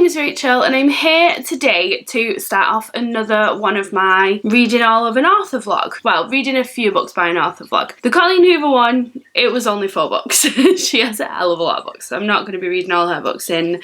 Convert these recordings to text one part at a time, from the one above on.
name is Rachel and I'm here today to start off another one of my reading all of an author vlog. Well, reading a few books by an author vlog. The Colleen Hoover one, it was only 4 books. She has a hell of a lot of books, so I'm not going to be reading all her books in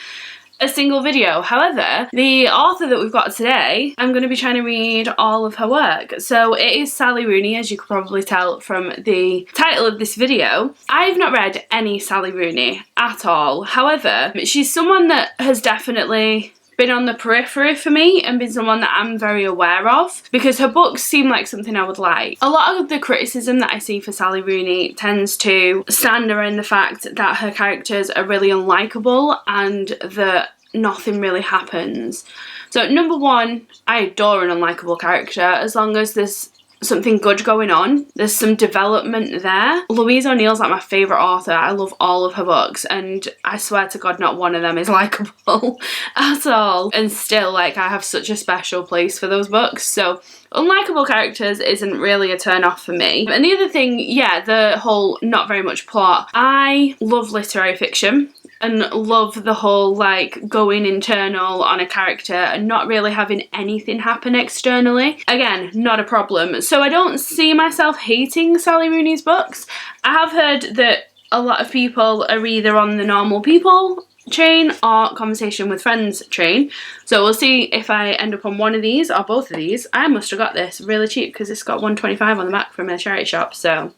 a single video. However, the author that we've got today, I'm going to be trying to read all of her work. So it is Sally Rooney, as you could probably tell from the title of this video. I've not read any Sally Rooney at all. However, she's someone that has definitely been on the periphery for me and been someone that I'm very aware of because her books seem like something I would like. A lot of the criticism that I see for Sally Rooney tends to stand around the fact that her characters are really unlikable and that nothing really happens. So number one, I adore an unlikable character as long as there's something good going on. There's some development there. Louise O'Neill's like my favourite author. I love all of her books and I swear to God not one of them is likeable at all. And still, like, I have such a special place for those books. So unlikable characters isn't really a turn off for me. And the other thing, yeah, the whole not very much plot. I love literary fiction and love the whole like going internal on a character and not really having anything happen externally. Again, not a problem. So I don't see myself hating Sally Rooney's books. I have heard that a lot of people are either on the normal people train or conversation with friends train. So we'll see if I end up on one of these or both of these. I must have got this really cheap because it's got $1.25 on the back from a charity shop. So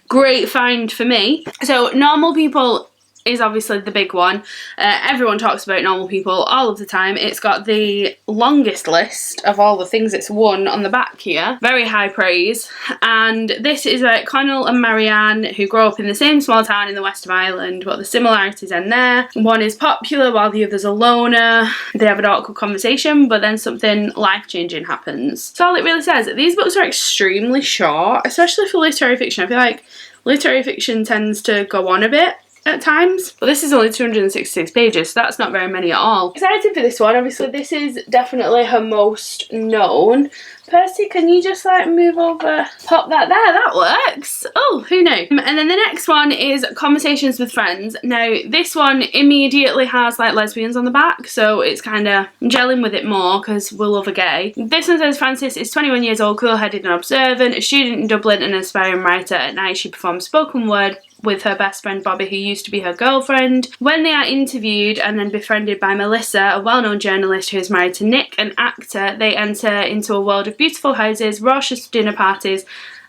great find for me. So normal people is obviously the big one. Everyone talks about normal people all of the time. It's got the longest list of all the things it's won on the back here. Very high praise. And this is Connell and Marianne, who grow up in the same small town in the west of Ireland, but the similarities end there. One is popular while the other's a loner. They have an awkward conversation, but then something life-changing happens. So all it really says, these books are extremely short, especially for literary fiction. I feel like literary fiction tends to go on a bit at times, but this is only 266 pages, so that's not very many at all. Excited for this one. Obviously this is definitely her most known. Percy, can you just like move over, pop that there, that works. Oh, who knew? And then the next one is Conversations with Friends. Now this one immediately has like lesbians on the back, so it's kind of gelling with it more because we love a gay. This one says Frances is 21 years old, cool-headed and observant, a student in Dublin and an aspiring writer. At night she performs spoken word with her best friend Bobby, who used to be her girlfriend. When they are interviewed and then befriended by Melissa, a well-known journalist who is married to Nick, an actor, they enter into a world of beautiful houses, raucous dinner parties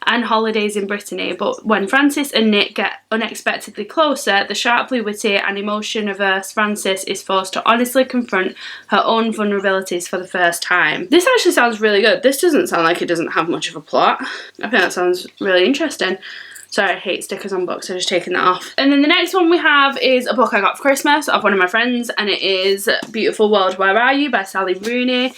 and holidays in Brittany. But when Frances and Nick get unexpectedly closer, the sharply witty and emotion-averse Frances is forced to honestly confront her own vulnerabilities for the first time. This actually sounds really good. This doesn't sound like it doesn't have much of a plot. I think that sounds really interesting. Sorry, I hate stickers on books, I've just taken that off. And then the next one we have is a book I got for Christmas of one of my friends, and it is Beautiful World, Where Are You by Sally Rooney.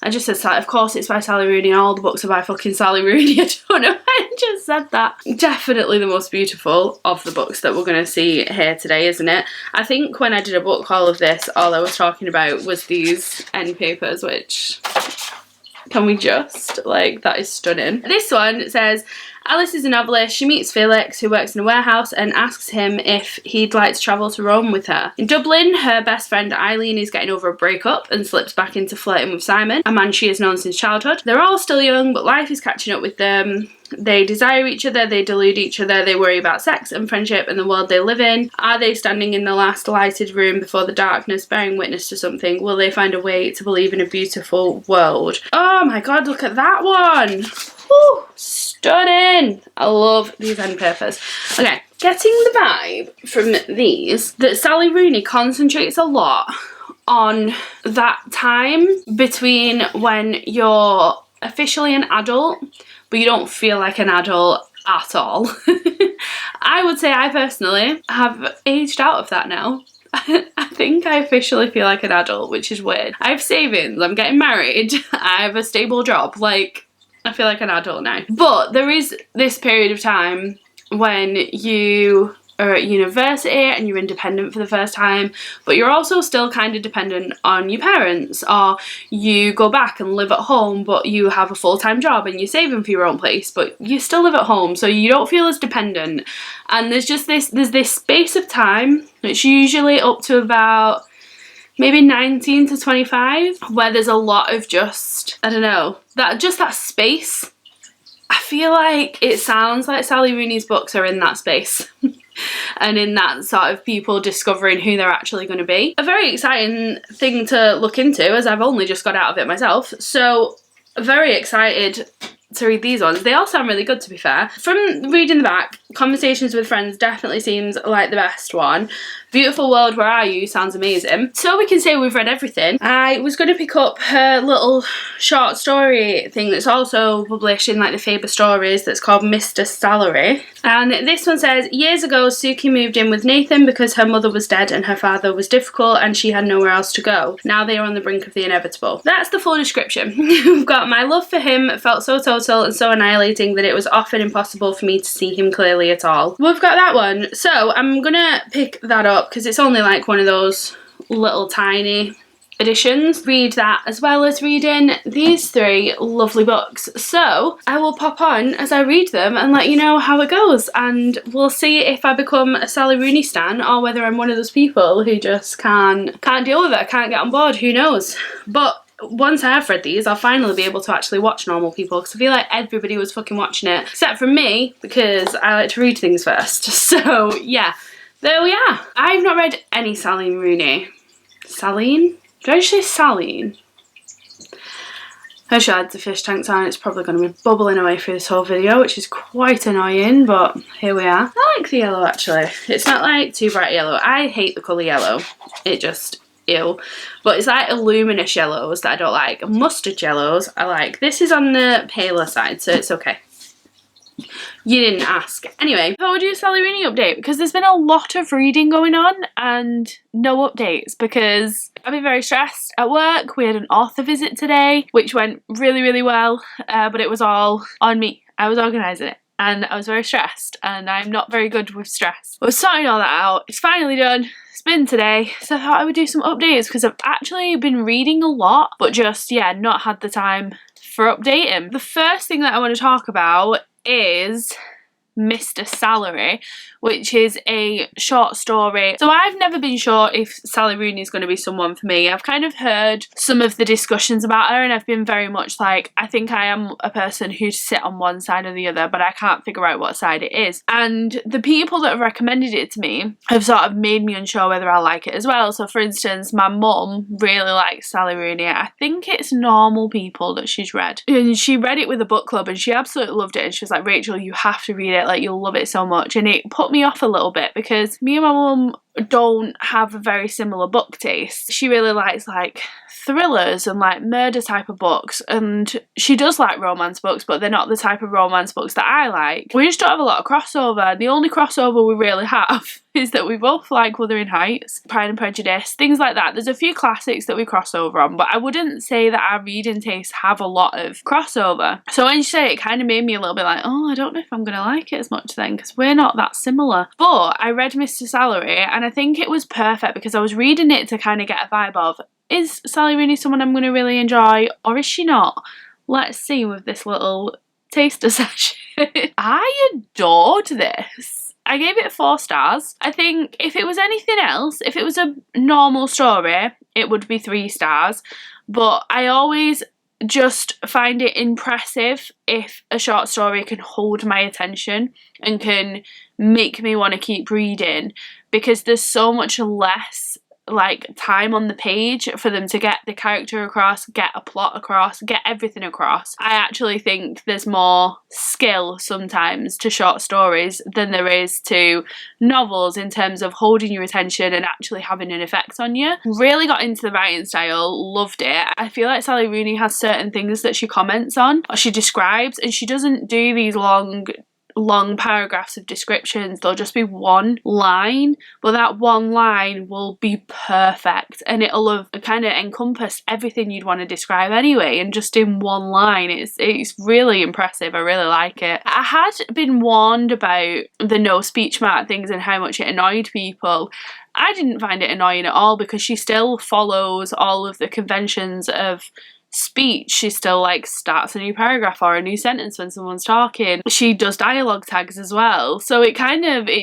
I just said, of course it's by Sally Rooney, all the books are by fucking Sally Rooney. I don't know why I just said that. Definitely the most beautiful of the books that we're going to see here today, isn't it? I think when I did a book haul of this, all I was talking about was these end papers, which, can we just, like, that is stunning. This one says, Alice is a novelist. She meets Felix, who works in a warehouse, and asks him if he'd like to travel to Rome with her. In Dublin, her best friend Eileen is getting over a breakup and slips back into flirting with Simon, a man she has known since childhood. They're all still young, but life is catching up with them. They desire each other, they delude each other, they worry about sex and friendship and the world they live in. Are they standing in the last lighted room before the darkness, bearing witness to something? Will they find a way to believe in a beautiful world? Oh my god, look at that one! Woo, stunning! I love these end papers. Okay, getting the vibe from these that Sally Rooney concentrates a lot on that time between when you're officially an adult but you don't feel like an adult at all. I would say I personally have aged out of that now. I think I officially feel like an adult, which is weird. I have savings, I'm getting married, I have a stable job, like, I feel like an adult now. But there is this period of time when you are at university and you're independent for the first time, but you're also still kind of dependent on your parents, or you go back and live at home but you have a full-time job and you're saving for your own place but you still live at home, so you don't feel as dependent. And there's this space of time, it's usually up to about maybe 19 to 25, where there's a lot of just, I don't know, that space. I feel like it sounds like Sally Rooney's books are in that space. And in that sort of people discovering who they're actually going to be. A very exciting thing to look into, as I've only just got out of it myself. So very excited to read these ones. They all sound really good, to be fair. From reading the back, Conversations with Friends definitely seems like the best one. Beautiful World, Where Are You sounds amazing. So we can say we've read everything. I was going to pick up her little short story thing that's also published in like the Faber Stories that's called Mr. Salary. And this one says, years ago Suki moved in with Nathan because her mother was dead and her father was difficult and she had nowhere else to go. Now they are on the brink of the inevitable. That's the full description. We've got, my love for him felt so total and so annihilating that it was often impossible for me to see him clearly at all. We've got that one. So I'm gonna pick that up because it's only like one of those little tiny editions. Read that as well as reading these three lovely books. So I will pop on as I read them and let you know how it goes, and we'll see if I become a Sally Rooney stan or whether I'm one of those people who just can't deal with it, can't get on board, who knows. But once I have read these, I'll finally be able to actually watch Normal People, because I feel like everybody was fucking watching it except for me, because I like to read things first. So yeah, there we are. I've not read any Sally Rooney. Saline? Did I say Saline? Her she had the fish tanks on. It's probably going to be bubbling away through this whole video, which is quite annoying, but here we are. I like the yellow, actually. It's not like too bright yellow. I hate the colour yellow. It just, ew. But it's like luminous yellows that I don't like. Mustard yellows I like. This is on the paler side, so it's okay. You didn't ask. Anyway, I thought we'd do a Sally Rooney update because there's been a lot of reading going on and no updates because I've been very stressed at work. We had an author visit today, which went really, really well, but it was all on me. I was organising it and I was very stressed and I'm not very good with stress. I was sorting all that out. It's finally done. It's been today, so I thought I would do some updates because I've actually been reading a lot, but just, yeah, not had the time for updating. The first thing that I want to talk about is Mr. Salary, which is a short story. So I've never been sure if Sally Rooney is going to be someone for me. I've kind of heard some of the discussions about her and I've been very much like, I think I am a person who'd sit on one side or the other, but I can't figure out what side it is. And the people that have recommended it to me have sort of made me unsure whether I like it as well. So for instance, my mum really likes Sally Rooney. I think it's Normal People that she's read. And she read it with a book club and she absolutely loved it. And she was like, Rachel, you have to read it, like you'll love it so much. And it put me off a little bit because me and my mum don't have a very similar book taste. She really likes like thrillers and like murder type of books, and she does like romance books, but they're not the type of romance books that I like. We just don't have a lot of crossover. The only crossover we really have is that we both like Wuthering Heights, Pride and Prejudice, things like that. There's a few classics that we cross over on, but I wouldn't say that our reading tastes have a lot of crossover. So when she said it, it kind of made me a little bit like, oh, I don't know if I'm going to like it as much then, because we're not that similar. But I read Mr. Salary and I think it was perfect because I was reading it to kind of get a vibe of, is Sally Rooney someone I'm going to really enjoy or is she not? Let's see with this little taster session. I adored this. I gave it 4 stars. I think if it was anything else, if it was a normal story, it would be 3 stars. But I always just find it impressive if a short story can hold my attention and can make me want to keep reading, because there's so much less like time on the page for them to get the character across, get a plot across, get everything across. I actually think there's more skill sometimes to short stories than there is to novels in terms of holding your attention and actually having an effect on you. Really got into the writing style, loved it. I feel like Sally Rooney has certain things that she comments on or she describes, and she doesn't do these long paragraphs of descriptions. There'll just be one line, but that one line will be perfect and it'll have kind of encompassed everything you'd want to describe anyway, and just in one line. It's really impressive. I really like it. I had been warned about the no speech mark things and how much it annoyed people. I didn't find it annoying at all because she still follows all of the conventions of speech. She still like starts a new paragraph or a new sentence when someone's talking. She does dialogue tags as well. So it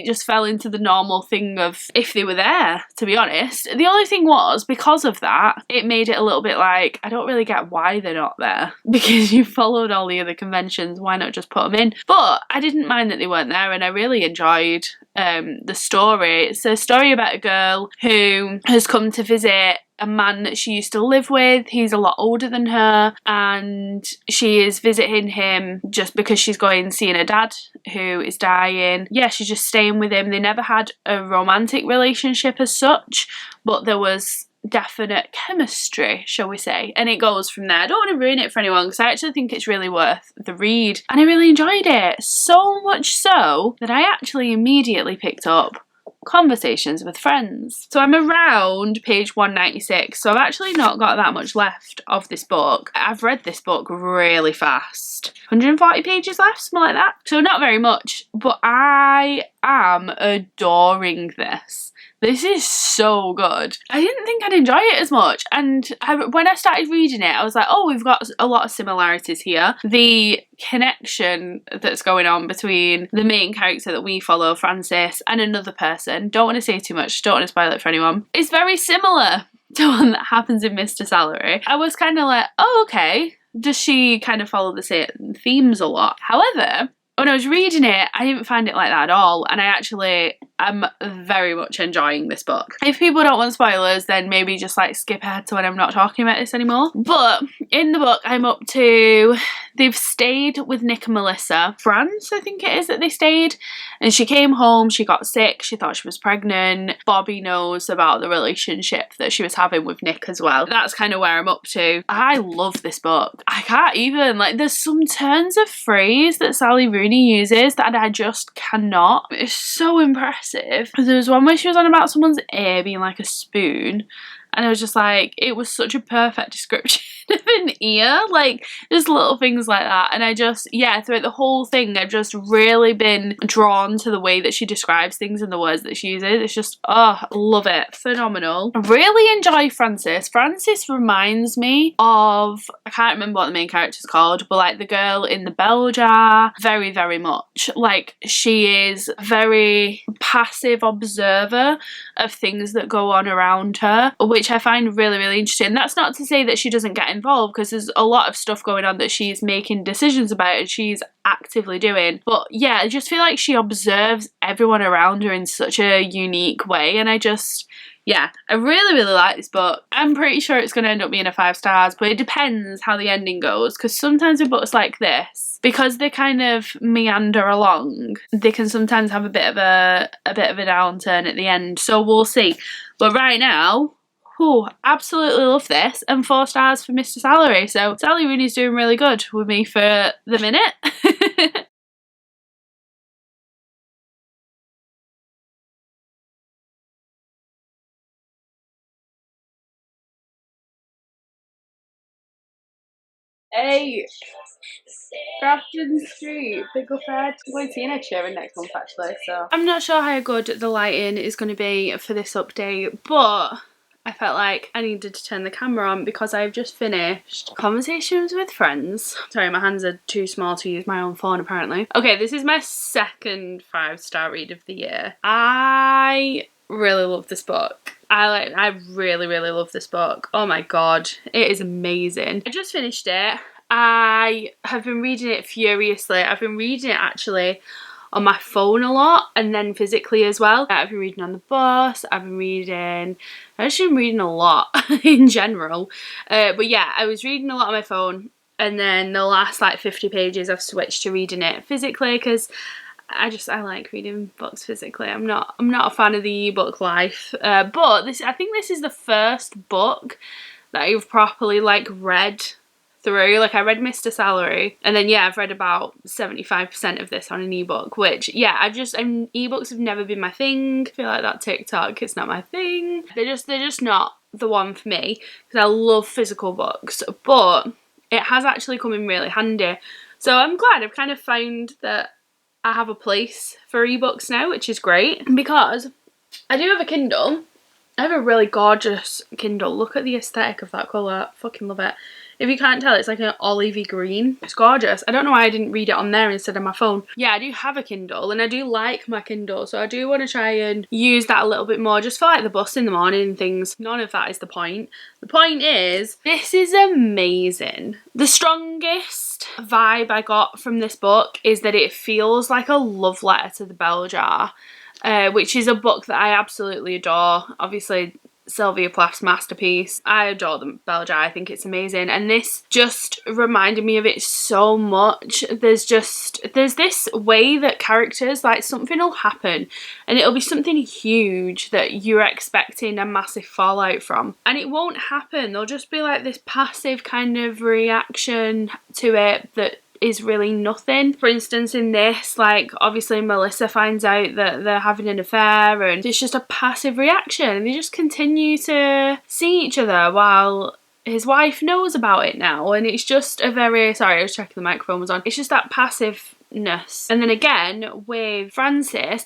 just fell into the normal thing of if they were there, to be honest. The only thing was, because of that, it made it a little bit like, I don't really get why they're not there. Because you followed all the other conventions, why not just put them in? But I didn't mind that they weren't there, and I really enjoyed the story. It's a story about a girl who has come to visit a man that she used to live with. He's a lot older than her, and she is visiting him just because she's going seeing her dad who is dying. Yeah, she's just staying with him. They never had a romantic relationship as such, but there was definite chemistry, shall we say, and it goes from there. I don't want to ruin it for anyone because I actually think it's really worth the read, and I really enjoyed it, so much so that I actually immediately picked up Conversations with Friends. So I'm around page 196, so I've actually not got that much left of this book. I've read this book really fast. 140 pages left, something like that. So not very much, but I am adoring this. This is so good. I didn't think I'd enjoy it as much, and when I started reading it, I was like, oh, we've got a lot of similarities here. The connection that's going on between the main character that we follow, Frances, and another person, don't want to say too much, don't want to spoil it for anyone, is very similar to one that happens in Mr. Salary. I was kind of like, oh, okay, does she kind of follow the same themes a lot? However, when I was reading it, I didn't find it like that at all, and I'm very much enjoying this book. If people don't want spoilers, then maybe just like skip ahead to when I'm not talking about this anymore. But in the book, I'm up to, they've stayed with Nick and Melissa. France, I think it is, that they stayed, and she came home, she got sick, she thought she was pregnant. Bobby knows about the relationship that she was having with Nick as well. That's kind of where I'm up to. I love this book. I can't even, like, there's some turns of phrase that Sally Rooney uses that I just cannot. It's so impressive. There was one where she was on about someone's ear being like a spoon, and I was just like, it was such a perfect description of an ear, like just little things like that. And I just, yeah, throughout the whole thing, I've just really been drawn to the way that she describes things and the words that she uses. It's just, oh, love it, phenomenal. I really enjoy Frances. Frances reminds me of, I can't remember what the main character's called, but like the girl in the bell jar, very, very much. Like, she is very passive observer of things that go on around her, which I find really, really interesting. That's not to say that she doesn't get involved, because there's a lot of stuff going on that she's making decisions about and she's actively doing. But yeah, I just feel like she observes everyone around her in such a unique way, and I just, yeah, I really, really like this book. I'm pretty sure it's going to end up being a 5 stars, but it depends how the ending goes, because sometimes with books like this, because they kind of meander along, they can sometimes have a bit of a downturn at the end. So we'll see. But right now, absolutely love this, and 4 stars for Mr. Salary. So Sally Rooney's doing really good with me for the minute. Hey, Grafton Street, big up head. We're going to see Ed Sheeran next month actually, so I'm not sure how good the lighting is going to be for this update, but I felt like I needed to turn the camera on because I've just finished Conversations with Friends. Sorry, my hands are too small to use my own phone apparently. Okay, this is my second 5-star read of the year. I really love this book. I really, really love this book. Oh my god, it is amazing. I just finished it. I have been reading it furiously. I've been reading it actually on my phone a lot, and then physically as well. I've been reading on the bus, I've actually been reading a lot in general. But yeah, I was reading a lot on my phone, and then the last like 50 pages I've switched to reading it physically because I like reading books physically. I'm not a fan of the ebook life. But I think this is the first book that I've properly like read through. Like, I read Mr. Salary, and then yeah, I've read about 75% of this on an ebook, which yeah, ebooks have never been my thing. I feel like that TikTok, it's not my thing. They're just not the one for me, because I love physical books, but it has actually come in really handy. So I'm glad I've kind of found that I have a place for ebooks now, which is great, because I do have a Kindle. I have a really gorgeous Kindle. Look at the aesthetic of that colour. I fucking love it. If you can't tell, it's like an olivey green. It's gorgeous. I don't know why I didn't read it on there instead of my phone. Yeah, I do have a Kindle and I do like my Kindle, so I do want to try and use that a little bit more just for like the bus in the morning and things. None of that is the point. The point is, this is amazing. The strongest vibe I got from this book is that it feels like a love letter to the bell jar, which is a book that I absolutely adore. Obviously, Sylvia Plath's masterpiece. I adore the bell jar. I think it's amazing, and this just reminded me of it so much. There's this way that characters, like, something will happen and it'll be something huge that you're expecting a massive fallout from, and it won't happen. There'll just be like this passive kind of reaction to it that is really nothing. For instance, in this, like, obviously Melissa finds out that they're having an affair and it's just a passive reaction, and they just continue to see each other while his wife knows about it now, and it's just a very, sorry, I was checking the microphone was on, it's just that passiveness. And then again with Frances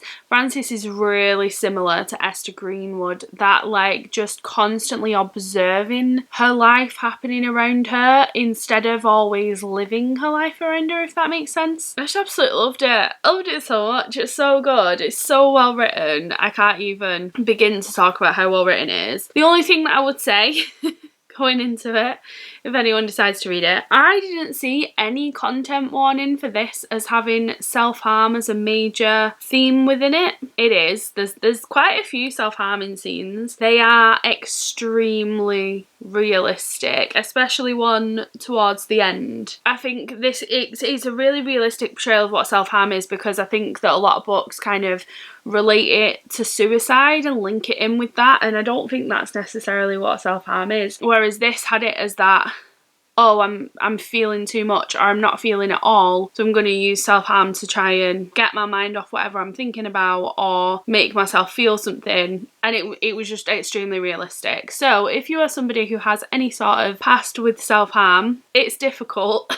is really similar to Esther Greenwood, that like just constantly observing her life happening around her instead of always living her life around her, if that makes sense. I just absolutely loved it. I loved it so much. It's so good. It's so well written. I can't even begin to talk about how well written it is. The only thing that I would say going into it, if anyone decides to read it, I didn't see any content warning for this as having self-harm as a major theme within it. It is. There's quite a few self-harming scenes. They are extremely realistic, especially one towards the end. I think it's a really realistic portrayal of what self-harm is, because I think that a lot of books kind of relate it to suicide and link it in with that, and I don't think that's necessarily what self-harm is. Whereas this had it as that, oh, I'm feeling too much, or I'm not feeling at all, so I'm going to use self-harm to try and get my mind off whatever I'm thinking about or make myself feel something. And it was just extremely realistic. So if you are somebody who has any sort of past with self-harm, it's difficult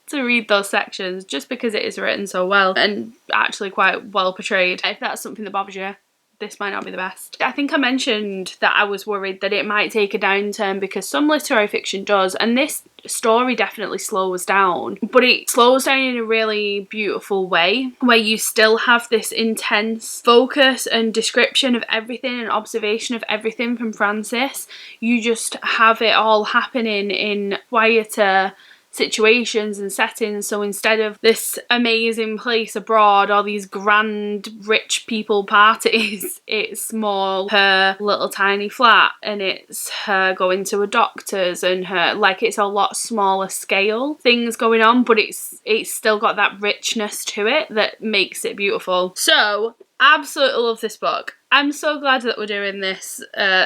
to read those sections just because it is written so well and actually quite well portrayed. If that's something that bothers you, this might not be the best. I think I mentioned that I was worried that it might take a downturn because some literary fiction does, and this story definitely slows down, but it slows down in a really beautiful way where you still have this intense focus and description of everything and observation of everything from Frances. You just have it all happening in quieter situations and settings. So instead of this amazing place abroad or these grand rich people parties, it's more her little tiny flat, and it's her going to a doctor's, and her, like, it's a lot smaller scale things going on, but it's still got that richness to it that makes it beautiful. So absolutely love this book. I'm so glad that we're doing this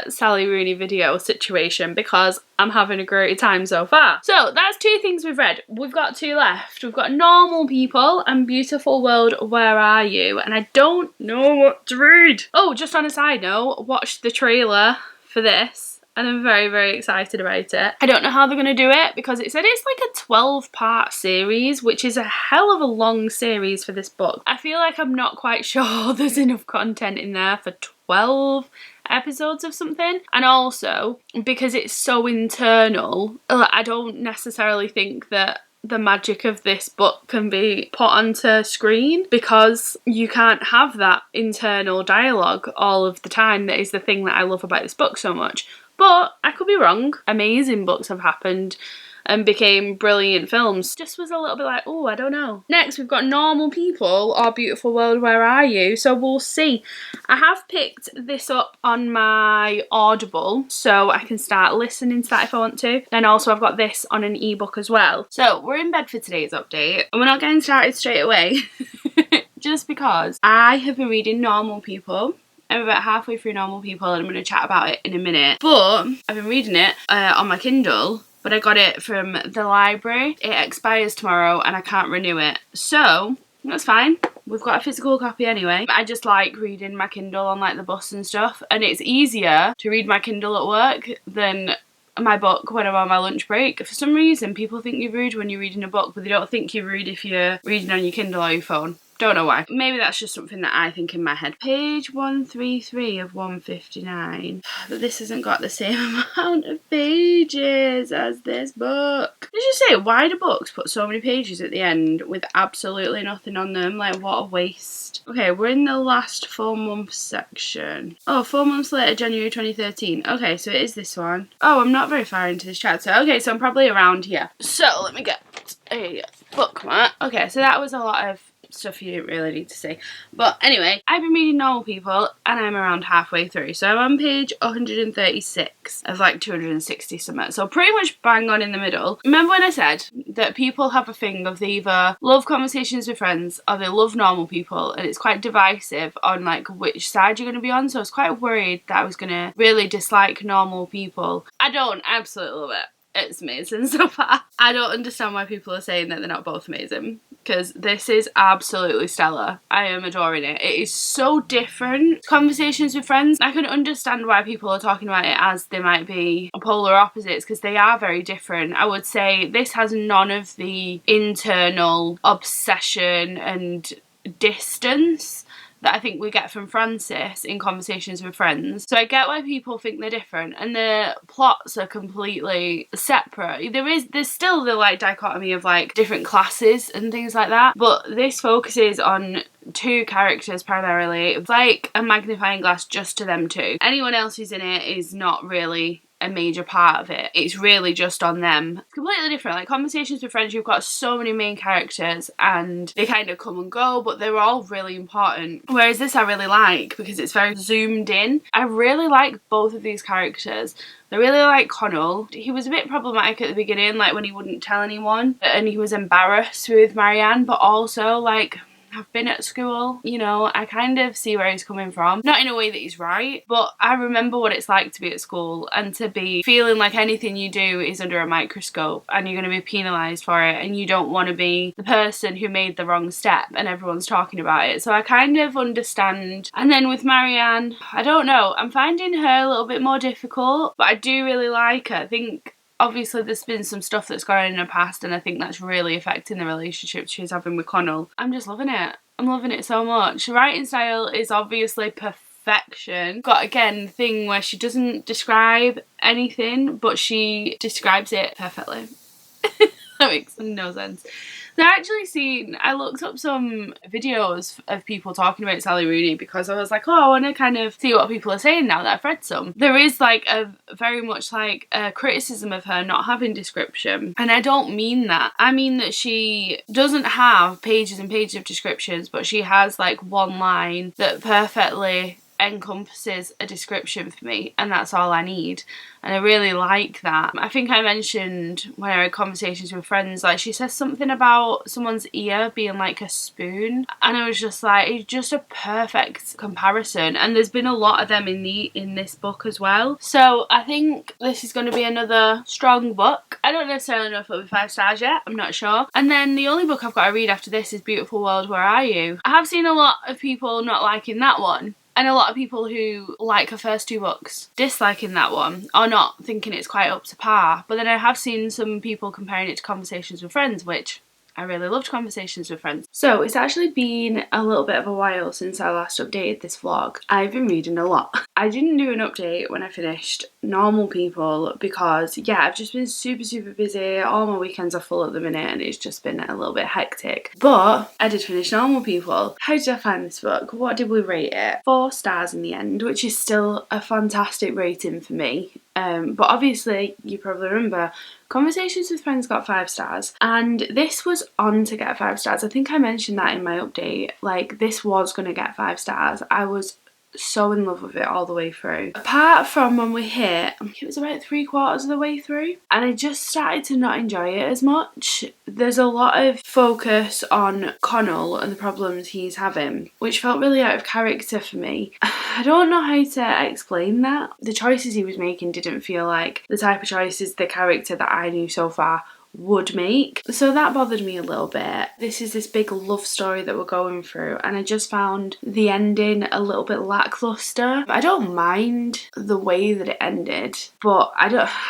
Sally Rooney video situation because I'm having a great time so far. So that's 2 things we've read. We've got 2 left. We've got Normal People and Beautiful World, Where Are You? And I don't know what to read. Oh, just on a side note, watched the trailer for this, and I'm very, very excited about it. I don't know how they're going to do it because it said it's like a 12-part series, which is a hell of a long series for this book. I feel like I'm not quite sure there's enough content in there for 12 episodes of something. And also, because it's so internal, I don't necessarily think that the magic of this book can be put onto screen, because you can't have that internal dialogue all of the time. That is the thing that I love about this book so much. But I could be wrong. Amazing books have happened and became brilliant films. Just was a little bit like, oh, I don't know. Next, we've got Normal People or Beautiful World, Where Are You? So we'll see. I have picked this up on my Audible, so I can start listening to that if I want to. And also I've got this on an ebook as well. So we're in bed for today's update, and we're not getting started straight away just because I have been reading Normal People. I'm about halfway through Normal People and I'm going to chat about it in a minute. But I've been reading it on my Kindle, but I got it from the library. It expires tomorrow and I can't renew it. So that's fine. We've got a physical copy anyway. I just like reading my Kindle on like the bus and stuff, and it's easier to read my Kindle at work than my book when I'm on my lunch break. For some reason, people think you're rude when you're reading a book, but they don't think you're rude if you're reading on your Kindle or your phone. Don't know why. Maybe that's just something that I think in my head. Page 133 of 159. But this hasn't got the same amount of pages as this book. Did you say, why do books put so many pages at the end with absolutely nothing on them? Like, what a waste. Okay, we're in the last 4 months section. Oh, 4 months later, January 2013. Okay, so it is this one. Oh, I'm not very far into this chapter. Okay, so I'm probably around here. So, let me get a bookmark. Okay, so that was a lot of stuff you didn't really need to see. But anyway, I've been reading Normal People and I'm around halfway through. So I'm on page 136 of like 260 something. So pretty much bang on in the middle. Remember when I said that people have a thing of they either love Conversations with Friends or they love Normal People, and it's quite divisive on like which side you're going to be on. So I was quite worried that I was going to really dislike Normal People. I don't. I absolutely love it. It's amazing so far. I don't understand why people are saying that they're not both amazing, because this is absolutely stellar. I am adoring it. It is so different. Conversations with Friends, I can understand why people are talking about it as they might be polar opposites, because they are very different. I would say this has none of the internal obsession and distance that I think we get from Frances in Conversations with Friends. So I get why people think they're different, and the plots are completely separate. There's still the like dichotomy of like different classes and things like that, but this focuses on 2 characters primarily. It's like a magnifying glass just to them 2. Anyone else who's in it is not really a major part of it. It's really just on them. It's completely different. Like Conversations with Friends, you've got so many main characters and they kind of come and go, but they're all really important. Whereas this I really like because it's very zoomed in. I really like both of these characters. I really like Connell. He was a bit problematic at the beginning, like when he wouldn't tell anyone and he was embarrassed with Marianne, but also like, I've been at school, you know, I kind of see where he's coming from. Not in a way that he's right, but I remember what it's like to be at school and to be feeling like anything you do is under a microscope and you're going to be penalised for it, and you don't want to be the person who made the wrong step and everyone's talking about it. So I kind of understand. And then with Marianne, I don't know, I'm finding her a little bit more difficult, but I do really like her. I think obviously there's been some stuff that's gone on in her past and I think that's really affecting the relationship she's having with Connell. I'm just loving it. I'm loving it so much. Her writing style is obviously perfection. Got again the thing where she doesn't describe anything but she describes it perfectly. That makes no sense. I looked up some videos of people talking about Sally Rooney because I was like, oh, I want to kind of see what people are saying now that I've read some. There is like a very much like a criticism of her not having description, and I don't mean that. I mean that she doesn't have pages and pages of descriptions, but she has like one line that perfectly encompasses a description for me, and that's all I need, and I really like that. I think I mentioned when I read Conversations with Friends, like she says something about someone's ear being like a spoon, and I was just like, it's just a perfect comparison, and there's been a lot of them in this book as well. So I think this is going to be another strong book. I don't necessarily know if it'll be 5 stars yet, I'm not sure. And then the only book I've got to read after this is Beautiful World, Where Are You? I have seen a lot of people not liking that one, and a lot of people who like her first 2 books disliking that one or not thinking it's quite up to par. But then I have seen some people comparing it to Conversations with Friends, which I really loved Conversations with Friends. So it's actually been a little bit of a while since I last updated this vlog. I've been reading a lot. I didn't do an update when I finished Normal People because, yeah, I've just been super busy. All my weekends are full at the minute and it's just been a little bit hectic. But I did finish Normal People. How did I find this book? What did we rate it? 4 stars in the end, which is still a fantastic rating for me. But obviously, you probably remember, Conversations with Friends got 5 stars, and this was on to get 5 stars. I think I mentioned that in my update. Like, this was going to get 5 stars. I was so in love with it all the way through. Apart from when we hit, it was about 3/4 of the way through, and I just started to not enjoy it as much. There's a lot of focus on Connell and the problems he's having, which felt really out of character for me. I don't know how to explain that. The choices he was making didn't feel like the type of choices the character that I knew so far would make. So that bothered me a little bit. This is this big love story that we're going through, and I just found the ending a little bit lackluster. I don't mind the way that it ended, but I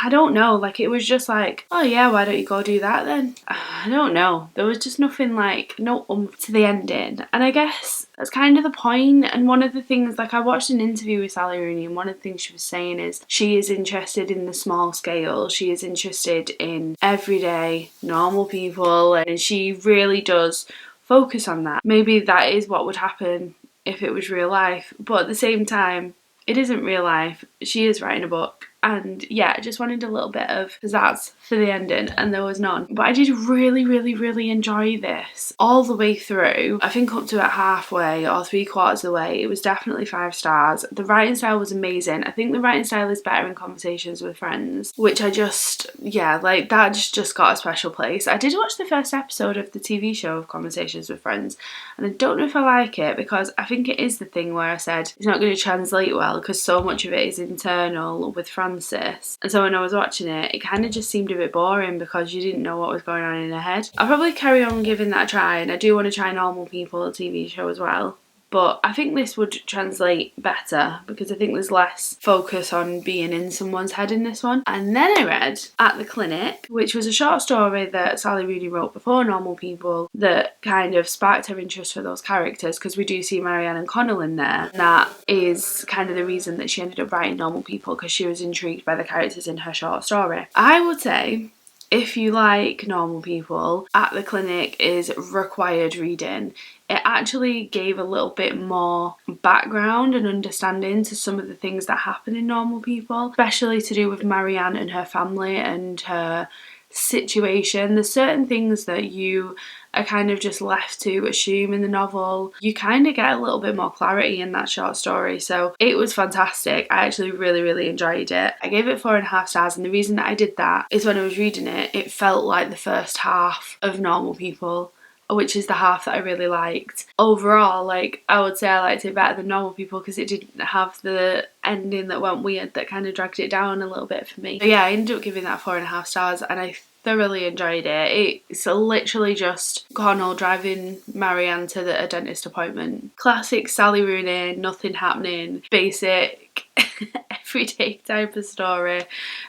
don't know, like, it was just like, oh yeah, why don't you go do that then? I don't know, there was just nothing, like, no oomph to the ending, and I guess that's kind of the point. And one of the things, like, I watched an interview with Sally Rooney, and one of the things she was saying is she is interested in the small scale, she is interested in everyday normal people, and she really does focus on that. Maybe that is what would happen if it was real life, but at the same time, it isn't real life. She is writing a book. And yeah, I just wanted a little bit of pizzazz for the ending, and there was none. But I did really, really, really enjoy this all the way through. I think up to about halfway or 3/4 of the way, it was definitely 5 stars. The writing style was amazing. I think the writing style is better in Conversations with Friends, which I just, yeah, like, that just got a special place. I did watch the first episode of the TV show of Conversations with Friends, and I don't know if I like it, because I think it is the thing where I said it's not going to translate well because so much of it is internal with Frances. And so when I was watching it, it kind of just seemed a bit boring because you didn't know what was going on in her head. I'll probably carry on giving that a try, and I do want to try Normal People, a TV show, as well. But I think this would translate better because I think there's less focus on being in someone's head in this one. And then I read At the Clinic, which was a short story that Sally Rooney wrote before Normal People that kind of sparked her interest for those characters, because we do see Marianne and Connell in there. And that is kind of the reason that she ended up writing Normal People, because she was intrigued by the characters in her short story. I would say, if you like Normal People, At the Clinic is required reading. It actually gave a little bit more background and understanding to some of the things that happen in Normal People, especially to do with Marianne and her family and her situation. There's certain things that you are kind of just left to assume in the novel. You kind of get a little bit more clarity in that short story, so it was fantastic. I actually really, really enjoyed it. I gave it 4.5 stars, and the reason that I did that is when I was reading it, it felt like the first half of Normal People, which is the half that I really liked. Overall, like, I would say I liked it better than Normal People because it didn't have the ending that went weird that kind of dragged it down a little bit for me. But yeah, I ended up giving that 4.5 stars, and I thoroughly enjoyed it. It's literally just Connell driving Marianne to a dentist appointment. Classic Sally Rooney, nothing happening, basic everyday type of story,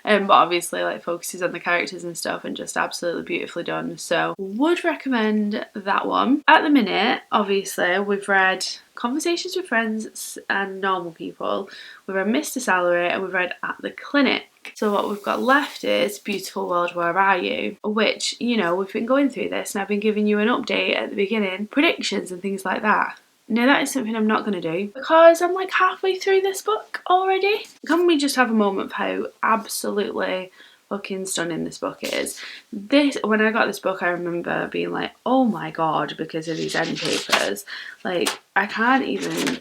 but obviously, like, focuses on the characters and stuff, and just absolutely beautifully done. So would recommend that one. At the minute, obviously, we've read Conversations with Friends and Normal People, we've read Mr. Salary, and we've read At the Clinic. So what we've got left is Beautiful World, Where Are You? Which, you know, we've been going through this and I've been giving you an update at the beginning, predictions and things like that. Now that is something I'm not going to do because I'm like halfway through this book already. Can we just have a moment of how absolutely fucking stunning this book is? When I got this book, I remember being like, oh my god, because of these end papers. Like, I can't even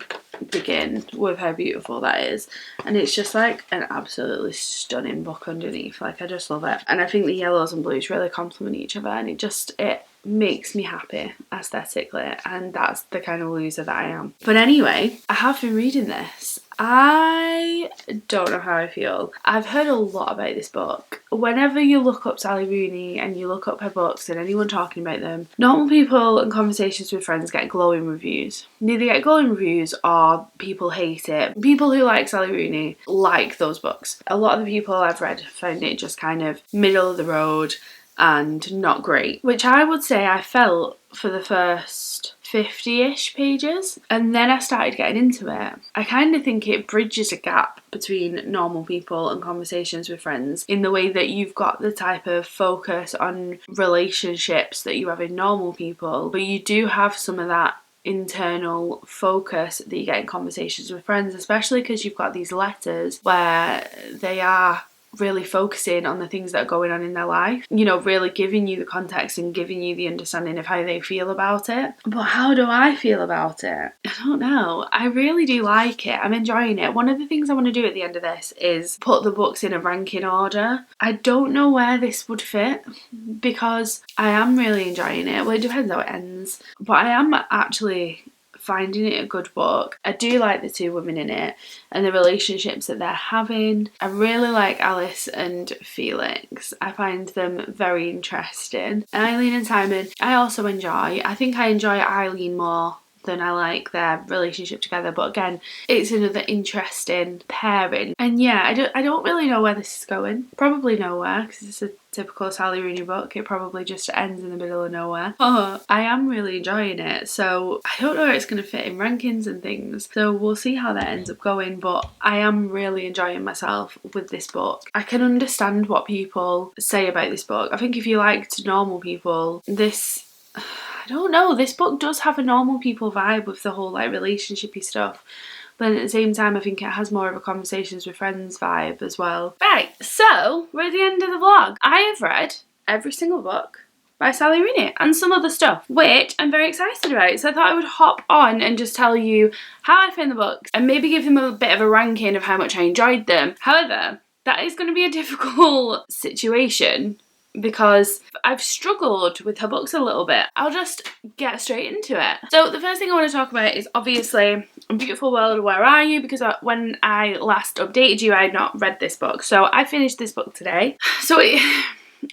begin with how beautiful that is, and it's just like an absolutely stunning book underneath. Like, I just love it, and I think the yellows and blues really complement each other, and it makes me happy aesthetically, and that's the kind of loser that I am. But anyway, I have been reading this. I don't know how I feel. I've heard a lot about this book. Whenever you look up Sally Rooney and you look up her books and anyone talking about them, Normal People and Conversations with Friends get glowing reviews. They either get glowing reviews or people hate it. People who like Sally Rooney like those books. A lot of the people I've read found it just kind of middle of the road and not great, which I would say I felt for the first 50-ish pages, and then I started getting into it. I kind of think it bridges a gap between Normal People and Conversations with Friends in the way that you've got the type of focus on relationships that you have in Normal People, but you do have some of that internal focus that you get in Conversations with Friends, especially because you've got these letters where they are really focusing on the things that are going on in their life, you know, really giving you the context and giving you the understanding of how they feel about it. But how do I feel about it? I don't know. I really do like it. I'm enjoying it. One of the things I want to do at the end of this is put the books in a ranking order. I don't know where this would fit because I am really enjoying it. Well, it depends how it ends, but I am actually finding it a good book. I do like the two women in it and the relationships that they're having. I really like Alice and Felix. I find them very interesting. And Eileen and Simon, I also enjoy. I think I enjoy Eileen more than I like their relationship together, but again, it's another interesting pairing. And yeah, I don't really know where this is going. Probably nowhere, because it's a typical Sally Rooney book. It probably just ends in the middle of nowhere. But I am really enjoying it, so I don't know where it's going to fit in rankings and things, so we'll see how that ends up going, but I am really enjoying myself with this book. I can understand what people say about this book. I think if you liked normal people, I don't know, this book does have a normal people vibe with the whole like relationshipy stuff, but at the same time I think it has more of a conversations with friends vibe as well. Right, so we're at the end of the vlog. I have read every single book by Sally Rooney and some other stuff, which I'm very excited about. So I thought I would hop on and just tell you how I found the books and maybe give them a bit of a ranking of how much I enjoyed them. However, that is going to be a difficult situation because I've struggled with her books a little bit. I'll just get straight into it. So the first thing I want to talk about is obviously A Beautiful World, Where Are You? Because when I last updated you, I had not read this book. So I finished this book today. So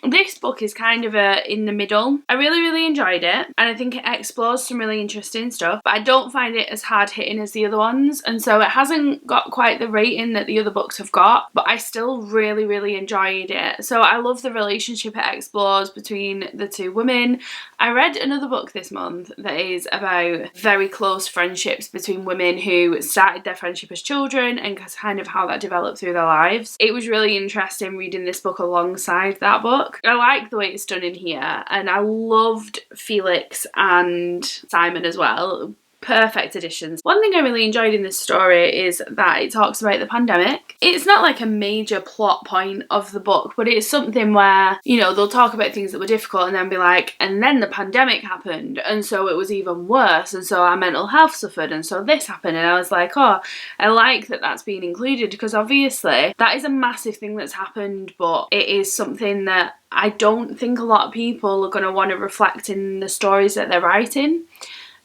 this book is kind of in the middle. I really enjoyed it and I think it explores some really interesting stuff, but I don't find it as hard hitting as the other ones, and so it hasn't got quite the rating that the other books have got, but I still really enjoyed it. So I love the relationship it explores between the two women. I read another book this month that is about very close friendships between women who started their friendship as children and kind of how that developed through their lives. It was really interesting reading this book alongside that book. I like the way it's done in here, and I loved Felix and Simon as well. Perfect additions. One thing I really enjoyed in this story is that it talks about the pandemic. It's not like a major plot point of the book, but it's something where, you know, they'll talk about things that were difficult and then be like, and then the pandemic happened and so it was even worse and so our mental health suffered and so this happened, and I was like, oh, I like that that's being included, because obviously that is a massive thing that's happened, but it is something that I don't think a lot of people are going to want to reflect in the stories that they're writing.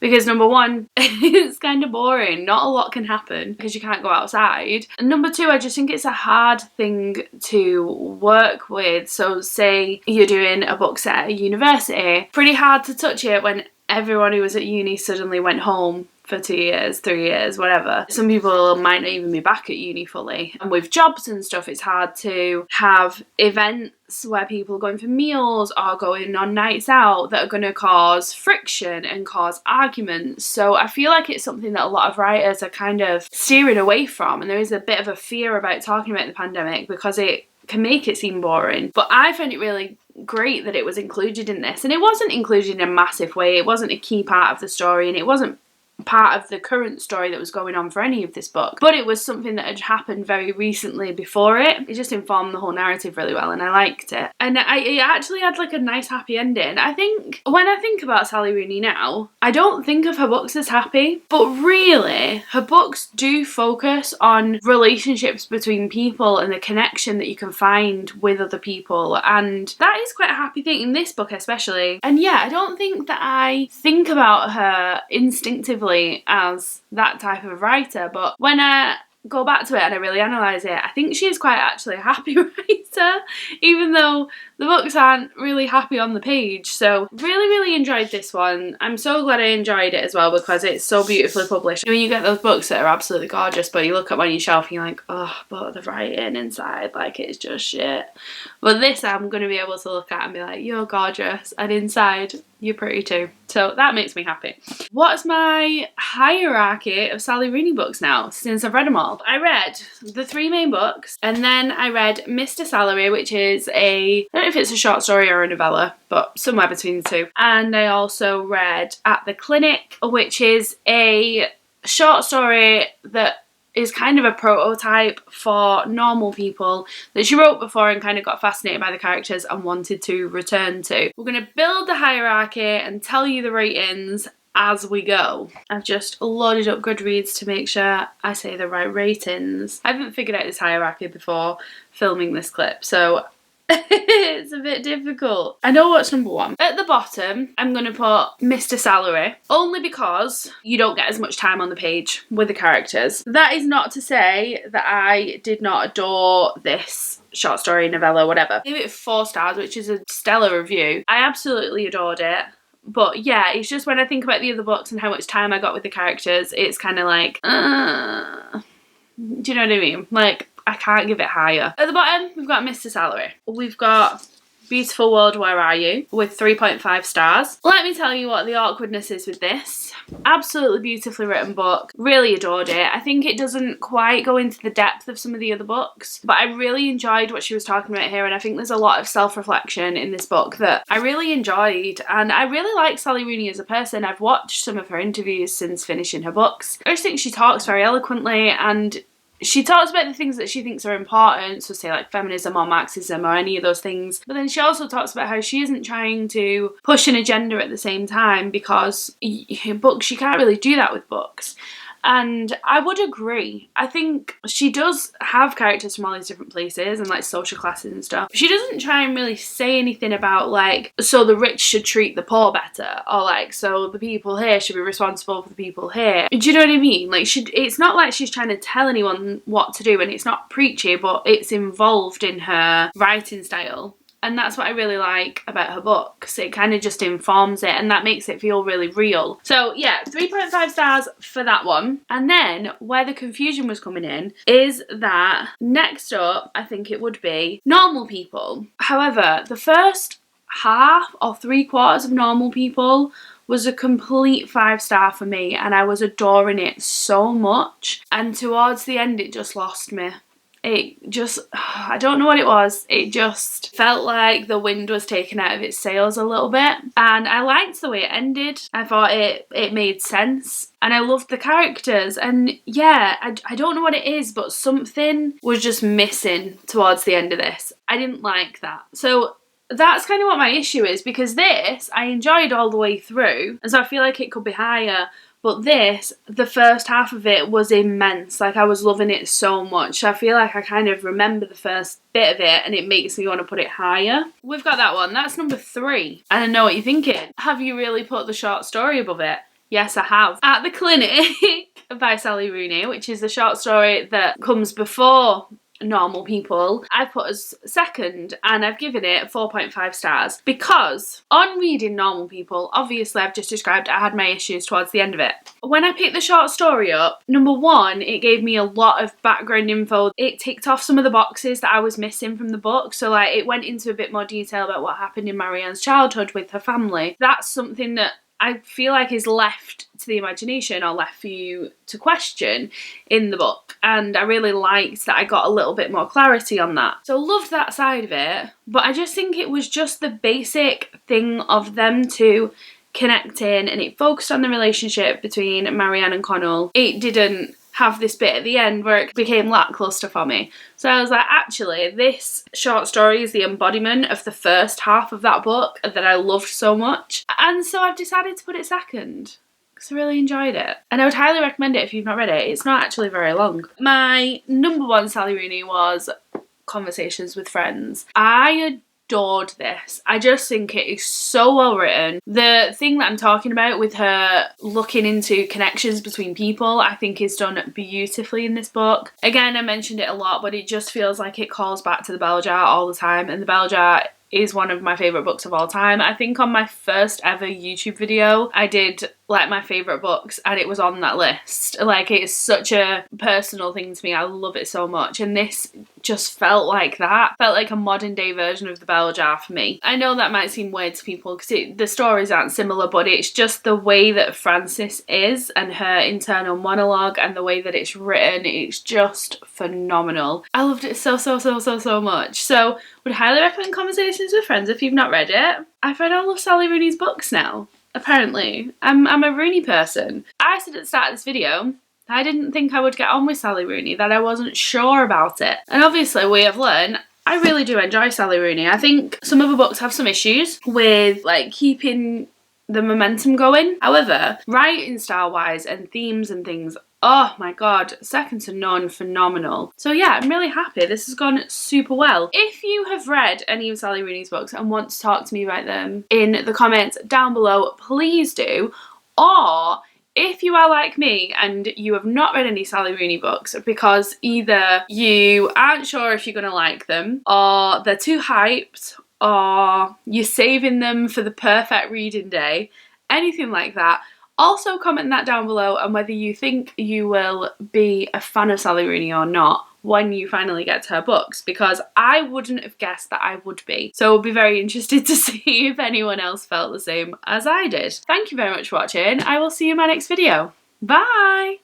Because number one, it's kind of boring. Not a lot can happen because you can't go outside. And number two, I just think it's a hard thing to work with. So say you're doing a book set at university, pretty hard to touch it when everyone who was at uni suddenly went home for 2 years, 3 years, whatever. Some people might not even be back at uni fully. And with jobs and stuff, it's hard to have events where people are going for meals or going on nights out that are going to cause friction and cause arguments. So I feel like it's something that a lot of writers are kind of steering away from, and there is a bit of a fear about talking about the pandemic because it can make it seem boring. But I found it really great that it was included in this, and it wasn't included in a massive way. It wasn't a key part of the story, and it wasn't part of the current story that was going on for any of this book, but it was something that had happened very recently before it. It just informed the whole narrative really well and I liked it, and it actually had like a nice happy ending. I think when I think about Sally Rooney now, I don't think of her books as happy, but really her books do focus on relationships between people and the connection that you can find with other people, and that is quite a happy thing in this book especially. And yeah, I don't think that I think about her instinctively as that type of writer, but when I go back to it and I really analyse it, I think she is quite actually a happy writer, even though the books aren't really happy on the page. So really enjoyed this one. I'm so glad I enjoyed it as well because it's so beautifully published. I mean, you get those books that are absolutely gorgeous, but you look up on your shelf and you're like, oh, but the writing inside, like, it's just shit. But this I'm going to be able to look at and be like, you're gorgeous, and inside you're pretty too. So that makes me happy. What's my hierarchy of Sally Rooney books now since I've read them all? I read the 3 main books, and then I read Mr. Salary, which is I don't know if it's a short story or a novella, but somewhere between the two. And I also read At the Clinic, which is a short story that is kind of a prototype for normal people that she wrote before and kind of got fascinated by the characters and wanted to return to. We're going to build the hierarchy and tell you the ratings as we go. I've just loaded up Goodreads to make sure I say the right ratings. I haven't figured out this hierarchy before filming this clip, so It's a bit difficult. I know what's number one. At the bottom, I'm going to put Mr. Salary, only because you don't get as much time on the page with the characters. That is not to say that I did not adore this short story, novella, whatever. I gave it 4 stars, which is a stellar review. I absolutely adored it. But yeah, it's just when I think about the other books and how much time I got with the characters, it's kind of like, do you know what I mean? Like, I can't give it higher. At the bottom, we've got Mr. Salary. We've got Beautiful World, Where Are You? With 3.5 stars. Let me tell you what the awkwardness is with this. Absolutely beautifully written book. Really adored it. I think it doesn't quite go into the depth of some of the other books, but I really enjoyed what she was talking about here, and I think there's a lot of self-reflection in this book that I really enjoyed, and I really like Sally Rooney as a person. I've watched some of her interviews since finishing her books. I just think she talks very eloquently, and she talks about the things that she thinks are important, so say like feminism or Marxism or any of those things, but then she also talks about how she isn't trying to push an agenda at the same time, because books, you can't really do that with books. And I would agree. I think she does have characters from all these different places and like social classes and stuff. She doesn't try and really say anything about like, so the rich should treat the poor better, or like, so the people here should be responsible for the people here. Do you know what I mean? Like, it's not like she's trying to tell anyone what to do, and it's not preachy, but it's involved in her writing style. And that's what I really like about her books. It kind of just informs it, and that makes it feel really real. So yeah, 3.5 stars for that one. And then where the confusion was coming in is that next up, I think it would be Normal People. However, the first half or 3/4 of Normal People was a complete 5-star for me, and I was adoring it so much. And towards the end, it just lost me. It just, I don't know what it was. It just felt like the wind was taken out of its sails a little bit. And I liked the way it ended. I thought it made sense. And I loved the characters. And yeah, I don't know what it is, but something was just missing towards the end of this. I didn't like that. So that's kind of what my issue is, because this, I enjoyed all the way through. And so I feel like it could be higher. But this, the first half of it was immense. Like, I was loving it so much. I feel like I kind of remember the first bit of it, and it makes me want to put it higher. We've got that one. That's number 3. I don't know what you're thinking. Have you really put the short story above it? Yes, I have. At the Clinic by Sally Rooney, which is the short story that comes before Normal People, I've put as second, and I've given it 4.5 stars because on reading Normal People, obviously I've just described I had my issues towards the end of it. When I picked the short story up, number one, it gave me a lot of background info. It ticked off some of the boxes that I was missing from the book. So like, it went into a bit more detail about what happened in Marianne's childhood with her family. That's something that I feel like is left to the imagination, or left for you to question in the book. And I really liked that I got a little bit more clarity on that. So loved that side of it, but I just think it was just the basic thing of them two connecting, and it focused on the relationship between Marianne and Connell. It didn't have this bit at the end where it became lackluster for me. So I was like, actually, this short story is the embodiment of the first half of that book that I loved so much. And so I've decided to put it second, because I really enjoyed it. And I would highly recommend it if you've not read it. It's not actually very long. My number one Sally Rooney was Conversations with Friends. I adored this. I just think it is so well written. The thing that I'm talking about with her looking into connections between people, I think is done beautifully in this book. Again, I mentioned it a lot, but it just feels like it calls back to The Bell Jar all the time, and The Bell Jar is one of my favourite books of all time. I think on my first ever YouTube video, I did like my favourite books, and it was on that list. Like, it's such a personal thing to me. I love it so much, and this just felt like that. Felt like a modern day version of The Bell Jar for me. I know that might seem weird to people because the stories aren't similar, but it's just the way that Frances is and her internal monologue and the way that it's written. It's just phenomenal. I loved it so much. So would highly recommend Conversations with Friends if you've not read it. I've read all of Sally Rooney's books now. Apparently. I'm a Rooney person. I said at the start of this video, I didn't think I would get on with Sally Rooney, that I wasn't sure about it. And obviously we have learned, I really do enjoy Sally Rooney. I think some of her books have some issues with like keeping the momentum going. However, writing style wise and themes and things, Oh my god, second to none, phenomenal. So yeah, I'm really happy. This has gone super well. If you have read any of Sally Rooney's books and want to talk to me about them in the comments down below, please do. Or if you are like me and you have not read any Sally Rooney books because either you aren't sure if you're going to like them, or they're too hyped, or you're saving them for the perfect reading day, anything like that, also comment that down below and whether you think you will be a fan of Sally Rooney or not when you finally get to her books, because I wouldn't have guessed that I would be. So I'll be very interested to see if anyone else felt the same as I did. Thank you very much for watching. I will see you in my next video. Bye!